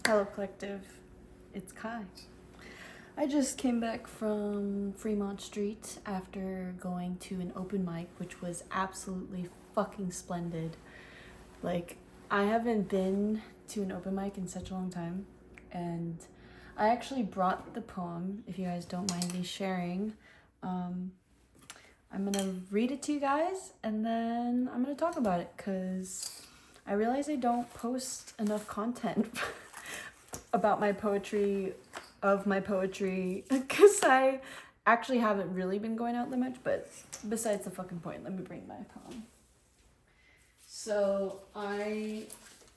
Hello, Collective. It's Kai. I just came back from Fremont Street after going to an open mic, which was absolutely fucking splendid. Like, I haven't been to an open mic in such a long time, and I actually brought the poem, if you guys don't mind me sharing. I'm gonna read it to you guys, and then I'm gonna talk about it, because I realize I don't post enough content about my poetry, because I actually haven't really been going out that much, but besides the fucking point, let me bring my poem. So I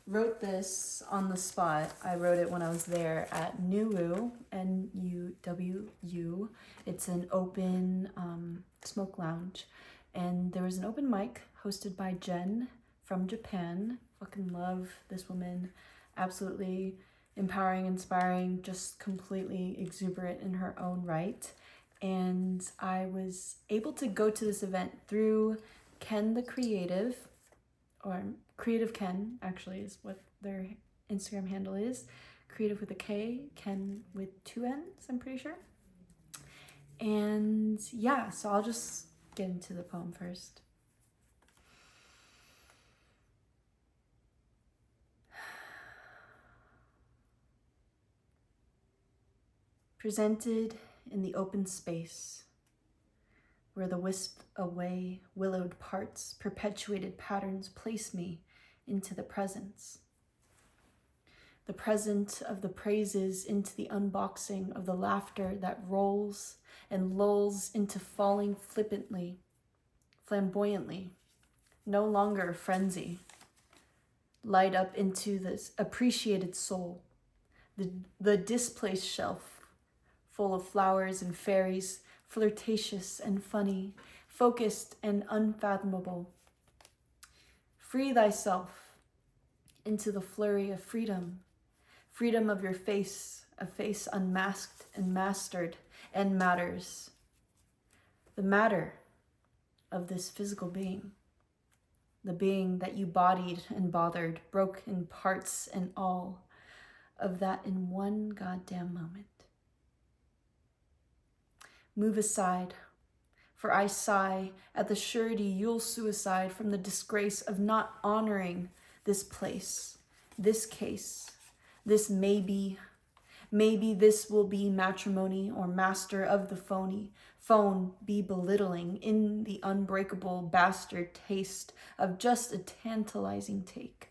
wrote this on the spot. I wrote it when I was there at Nuwu, Nuwu. It's an open smoke lounge. And there was an open mic hosted by Jen from Japan. Fucking love this woman. Absolutely empowering, inspiring, just completely exuberant in her own right. And I was able to go to this event through Ken the Creative, or Creative Ken, actually, is what their Instagram handle is. Creative with a K, Ken with two N's, I'm pretty sure. And yeah, so I'll just get into the poem first. Presented in the open space, where the wisped away willowed parts, perpetuated patterns place me into the presence. The present of the praises into the unboxing of the laughter that rolls and lulls into falling flippantly, flamboyantly, no longer frenzy. Light up into this appreciated soul, the displaced shelf, full of flowers and fairies, flirtatious and funny, focused and unfathomable. Free thyself into the flurry of freedom, freedom of your face, a face unmasked and mastered and matters. The matter of this physical being, the being that you bodied and bothered, broke in parts and all of that in one goddamn moment. Move aside, for I sigh at the surety you'll suicide from the disgrace of not honoring this place, this case, this maybe this will be matrimony or master of the phone be belittling in the unbreakable bastard taste of just a tantalizing take.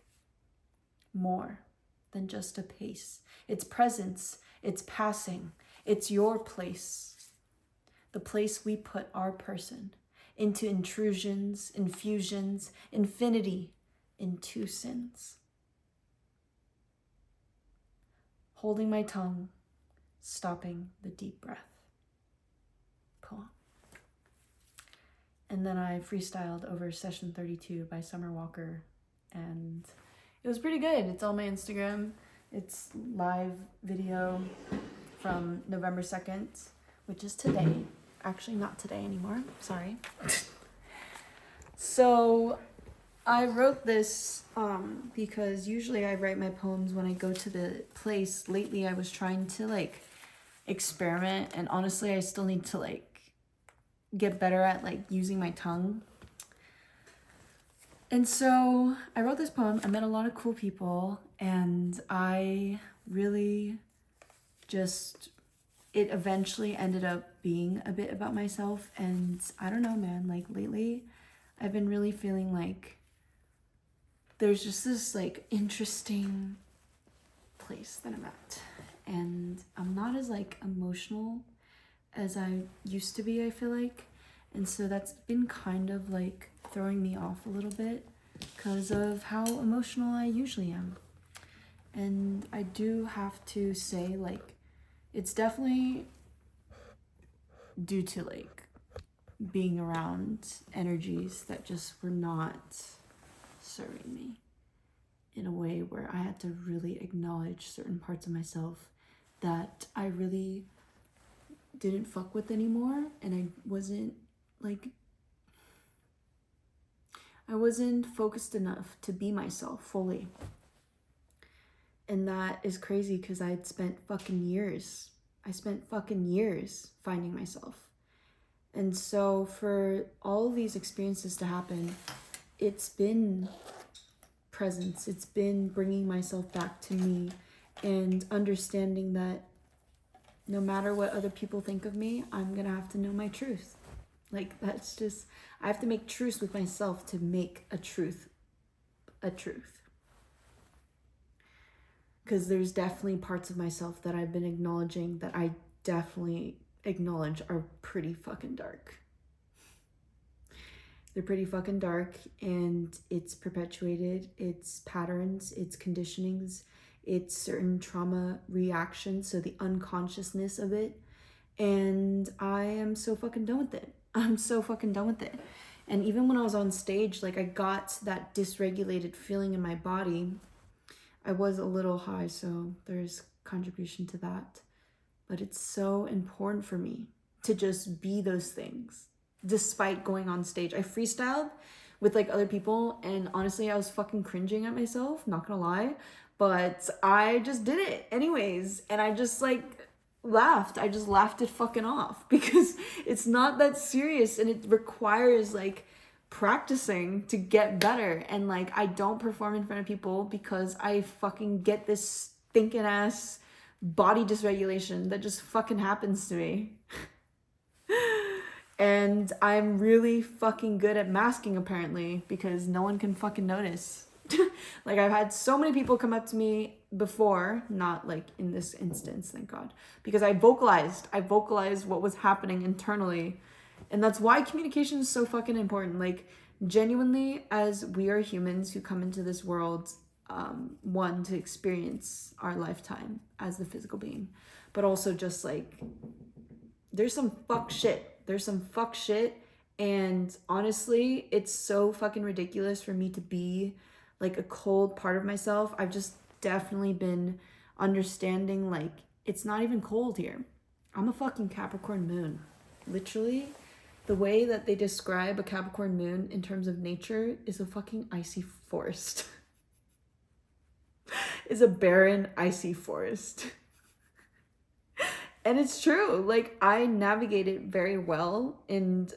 More than just a pace, its presence, its passing, it's your place, the place we put our person into intrusions, infusions, infinity in two sins. Holding my tongue, stopping the deep breath. Poem. And then I freestyled over Session 32 by Summer Walker, and it was pretty good. It's on my Instagram. It's live video from November 2nd, which is today. Actually, not today anymore. Sorry. So I wrote this because usually I write my poems when I go to the place. Lately, I was trying to experiment, and honestly, I still need to get better at using my tongue. And so I wrote this poem. I met a lot of cool people, and I really it eventually ended up being a bit about myself. And I don't know, man, lately I've been really feeling like there's just this interesting place that I'm at, and I'm not as emotional as I used to be, I feel like. And so that's been kind of throwing me off a little bit because of how emotional I usually am. And I do have to say it's definitely due to being around energies that just were not serving me in a way where I had to really acknowledge certain parts of myself that I really didn't fuck with anymore, and I wasn't focused enough to be myself fully. And that is crazy because I'd spent fucking years. I spent fucking years finding myself. And so for all these experiences to happen, it's been presence. It's been bringing myself back to me and understanding that no matter what other people think of me, I'm going to have to know my truth. Like, that's just, I have to make truce with myself to make a truth a truth. Because there's definitely parts of myself that I've been acknowledging that I definitely acknowledge are pretty fucking dark. They're pretty fucking dark, and it's perpetuated, it's patterns, it's conditionings, it's certain trauma reactions, so the unconsciousness of it. And I am so fucking done with it. I'm so fucking done with it. And even when I was on stage, like, I got that dysregulated feeling in my body. I was a little high, so there's contribution to that. But it's so important for me to just be those things, despite going on stage. I freestyled with like other people, and honestly, I was fucking cringing at myself, not gonna lie. But I just did it anyways, and I just like laughed. I just laughed it fucking off because it's not that serious, and it requires like practicing to get better. And like, I don't perform in front of people because I fucking get this stinking ass body dysregulation that just fucking happens to me. And I'm really fucking good at masking, apparently, because no one can fucking notice. Like, I've had so many people come up to me before, not like in this instance, thank God, because I vocalized what was happening internally. And that's why communication is so fucking important. Like, genuinely, as we are humans who come into this world, one, to experience our lifetime as the physical being, but also just like, there's some fuck shit. And honestly, it's so fucking ridiculous for me to be like a cold part of myself. I've just definitely been understanding, like, it's not even cold here. I'm a fucking Capricorn moon. Literally, the way that they describe a Capricorn moon in terms of nature is a fucking icy forest. Is a barren, icy forest. And it's true. Like, I navigate it very well, and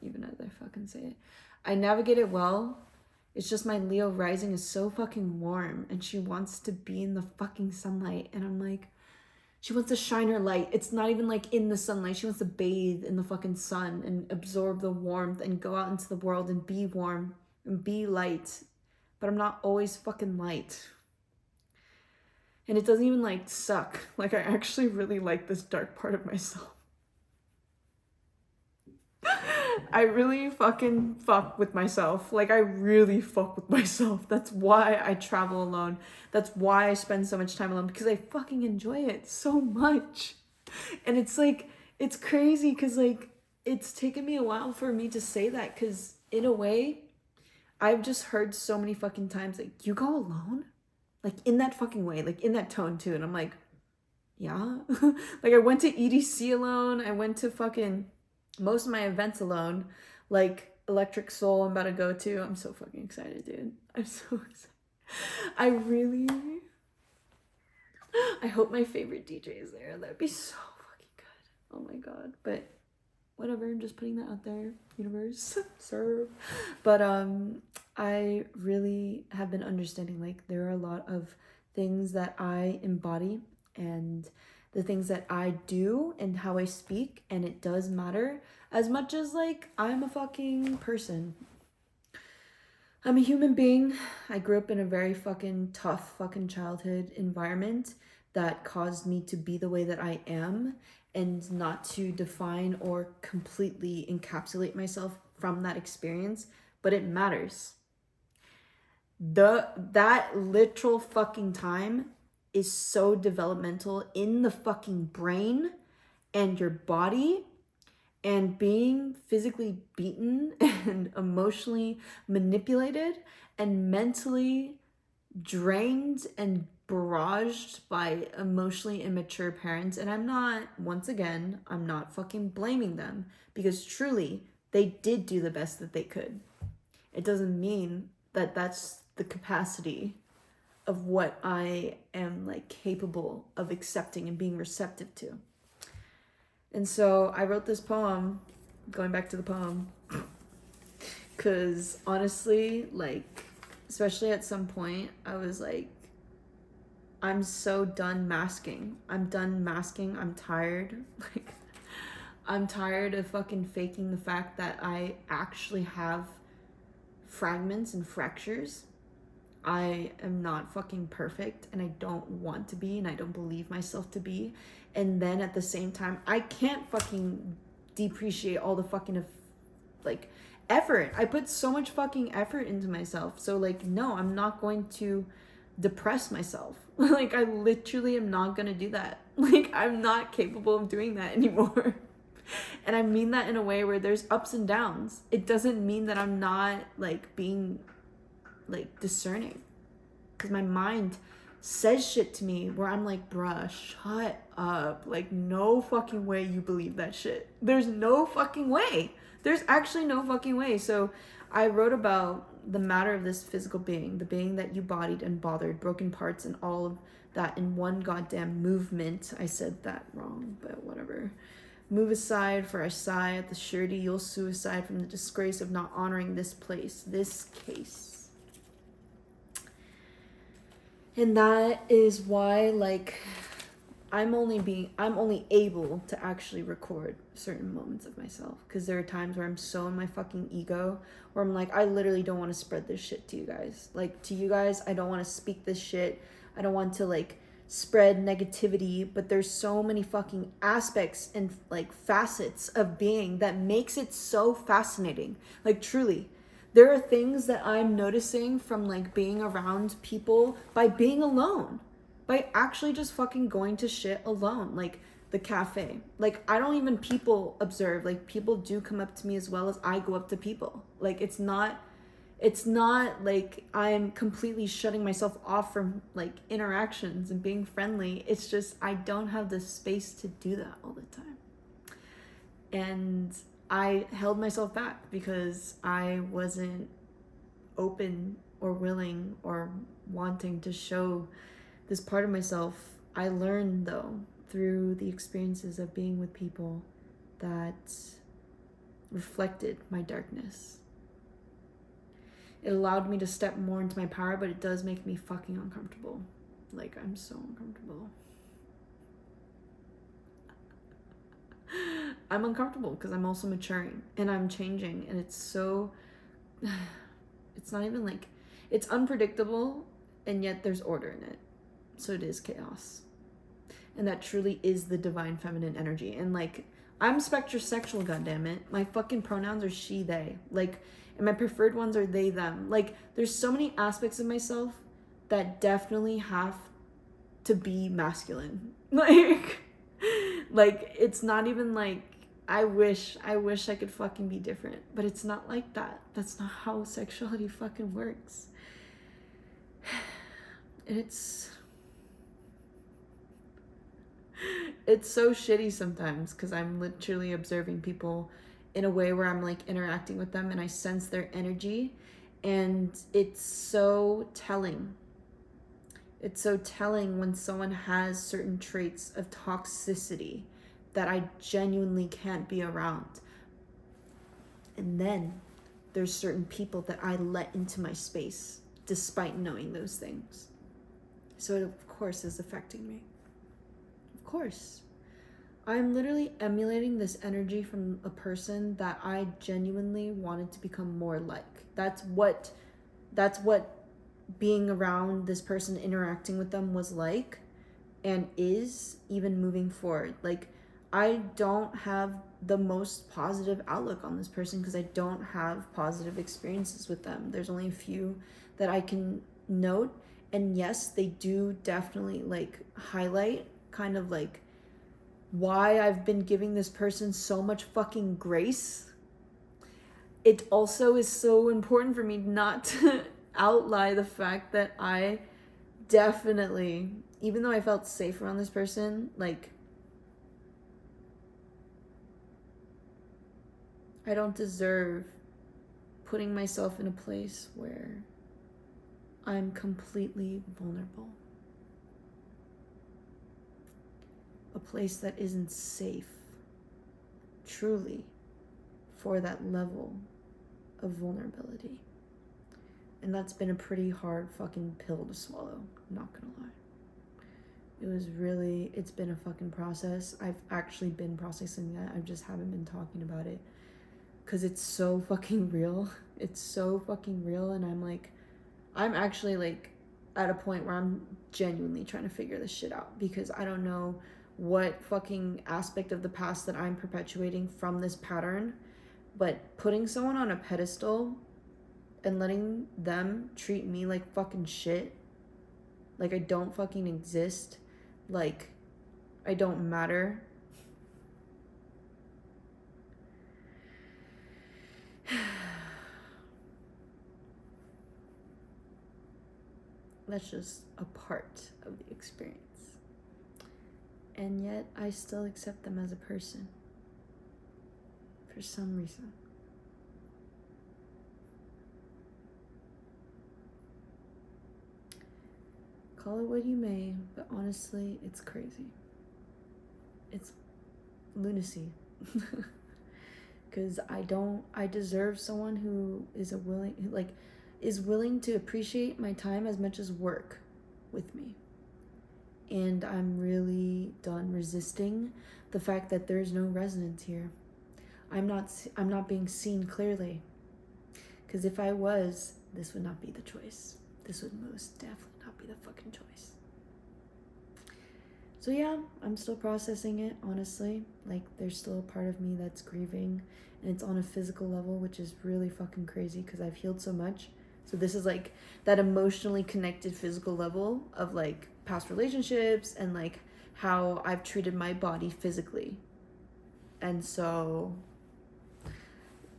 even as I fucking say it, I navigate it well. It's just my Leo rising is so fucking warm, and she wants to be in the fucking sunlight, and I'm like, she wants to shine her light. It's not even like in the sunlight. She wants to bathe in the fucking sun and absorb the warmth and go out into the world and be warm and be light. But I'm not always fucking light. And it doesn't even like suck. Like, I actually really like this dark part of myself. I really fucking fuck with myself. Like, I really fuck with myself. That's why I travel alone. That's why I spend so much time alone, because I fucking enjoy it so much. And it's like, it's crazy because like, it's taken me a while for me to say that, because in a way, I've just heard so many fucking times like, you go alone? Like, in that fucking way, like in that tone too. And I'm like, yeah. Like, I went to EDC alone. I went to fucking most of my events alone. Like Electric Soul I'm about to go to. I'm so fucking excited, dude. I'm so excited. I hope my favorite DJ is there. That'd be so fucking good. Oh my God. But whatever, I'm just putting that out there. Universe, serve. But I really have been understanding, like, there are a lot of things that I embody and the things that I do and how I speak, and it does matter as much as like I'm a fucking person. I'm a human being. I grew up in a very fucking tough fucking childhood environment that caused me to be the way that I am, and not to define or completely encapsulate myself from that experience, but it matters. That literal fucking time is so developmental in the fucking brain and your body, and being physically beaten and emotionally manipulated and mentally drained and barraged by emotionally immature parents. And I'm not fucking blaming them, because truly they did do the best that they could. It doesn't mean that that's the capacity of what I am like capable of accepting and being receptive to. And so I wrote this poem, going back to the poem, because honestly, like, especially at some point, I was like, I'm so done masking. I'm done masking. I'm tired. Like, I'm tired of fucking faking the fact that I actually have fragments and fractures. I am not fucking perfect, and I don't want to be, and I don't believe myself to be. And then at the same time, I can't fucking depreciate all the fucking like effort. I put so much fucking effort into myself. So like, no, I'm not going to depress myself. Like, I literally am not gonna do that. Like, I'm not capable of doing that anymore. And I mean that in a way where there's ups and downs. It doesn't mean that I'm not like being like discerning, because my mind says shit to me where I'm like, bruh, shut up. Like, no fucking way you believe that shit. There's no fucking way. There's actually no fucking way. So I wrote about the matter of this physical being, the being that you bodied and bothered, broken parts and all of that in one goddamn movement. I said that wrong, but whatever. Move aside, for I sigh at the surety you'll suicide from the disgrace of not honoring this place, this case. And that is why, like, I'm only able to actually record certain moments of myself, because there are times where I'm so in my fucking ego, where I'm like, I literally don't want to spread this shit to you guys. Like, to you guys, I don't want to speak this shit. I don't want to, like, spread negativity, but there's so many fucking aspects and, like, facets of being that makes it so fascinating. Like, truly. There are things that I'm noticing from, like, being around people by being alone. By actually just fucking going to shit alone. Like, the cafe. Like, I don't even people observe. Like, people do come up to me as well as I go up to people. Like, it's not like I'm completely shutting myself off from, like, interactions and being friendly. It's just I don't have the space to do that all the time. And I held myself back because I wasn't open or willing or wanting to show this part of myself. I learned, though, through the experiences of being with people that reflected my darkness. It allowed me to step more into my power, but it does make me fucking uncomfortable. Like, I'm so uncomfortable. I'm uncomfortable because I'm also maturing and I'm changing, and it's so, it's not even like, it's unpredictable, and yet there's order in it. So it is chaos. And that truly is the divine feminine energy. And, like, I'm spectrosexual, goddammit. My fucking pronouns are she, they. Like, and my preferred ones are they, them. Like, there's so many aspects of myself that definitely have to be masculine. Like, it's not even like, I wish I could fucking be different, but it's not like that. That's not how sexuality fucking works. And it's so shitty sometimes, because I'm literally observing people in a way where I'm, like, interacting with them and I sense their energy, and it's so telling. It's so telling when someone has certain traits of toxicity that I genuinely can't be around. And then there's certain people that I let into my space despite knowing those things. So it, of course, is affecting me. Of course. I'm literally emulating this energy from a person that I genuinely wanted to become more like. That's what being around this person, interacting with them, was like, and is, even moving forward. Like, I don't have the most positive outlook on this person because I don't have positive experiences with them. There's only a few that I can note, and yes, they do definitely, like, highlight kind of, like, why I've been giving this person so much fucking grace. It also is so important for me not to outlie the fact that I definitely, even though I felt safe around this person, like, I don't deserve putting myself in a place where I'm completely vulnerable. A place that isn't safe, truly, for that level of vulnerability. And that's been a pretty hard fucking pill to swallow, I'm not gonna lie. It's been a fucking process. I've actually been processing that. I just haven't been talking about it. Because it's so fucking real. It's so fucking real. And I'm actually like at a point where I'm genuinely trying to figure this shit out. Because I don't know what fucking aspect of the past that I'm perpetuating from this pattern. But putting someone on a pedestal and letting them treat me like fucking shit. Like I don't fucking exist. Like I don't matter. That's just a part of the experience. And yet I still accept them as a person. For some reason. Call it what you may, but honestly, it's crazy. It's lunacy. Because I deserve someone who is willing to appreciate my time as much as work with me. And I'm really done resisting the fact that there's no resonance here. I'm not being seen clearly. Because if I was, this would not be the choice. This would most definitely not be the fucking choice. So yeah, I'm still processing it, honestly. Like, there's still a part of me that's grieving. And it's on a physical level, which is really fucking crazy because I've healed so much. So this is like that emotionally connected physical level of like past relationships and like how I've treated my body physically. And so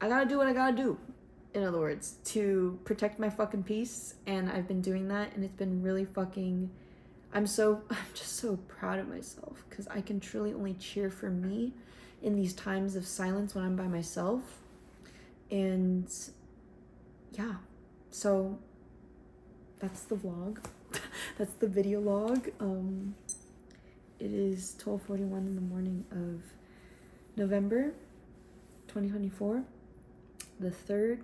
I gotta do what I gotta do, in other words, to protect my fucking peace. And I've been doing that, and it's been really fucking, I'm just so proud of myself because I can truly only cheer for me in these times of silence when I'm by myself. And yeah, so that's the vlog. That's the video log. It is 12:41 in the morning of November 2024, the 3rd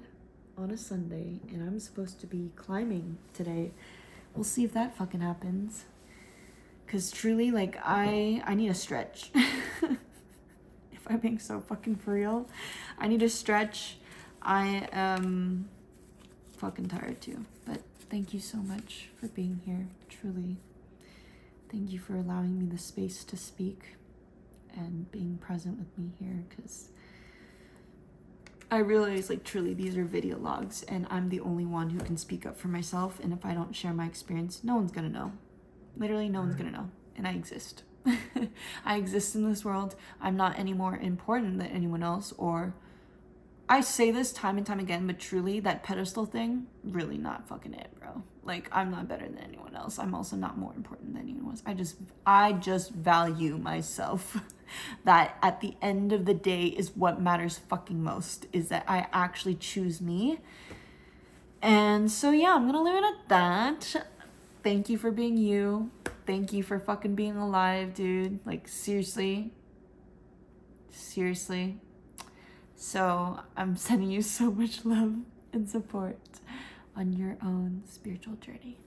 on a Sunday, and I'm supposed to be climbing today. We'll see if that fucking happens. Cause truly, like, I need a stretch. If I'm being so fucking for real, I need a stretch. I am fucking tired too. But thank you so much for being here. Truly. Thank you for allowing me the space to speak and being present with me here. Cause I realize, like, truly these are video logs and I'm the only one who can speak up for myself. And if I don't share my experience, no one's gonna know. Literally no one's gonna know. And I exist. I exist in this world. I'm not any more important than anyone else. Or I say this time and time again, but truly that pedestal thing, really not fucking it, bro. Like, I'm not better than anyone else. I'm also not more important than anyone else. I just value myself. That at the end of the day is what matters fucking most, is that I actually choose me. And so yeah, I'm gonna leave it at that. Thank you for being you. Thank you for fucking being alive, dude. Like, seriously. Seriously. So I'm sending you so much love and support on your own spiritual journey.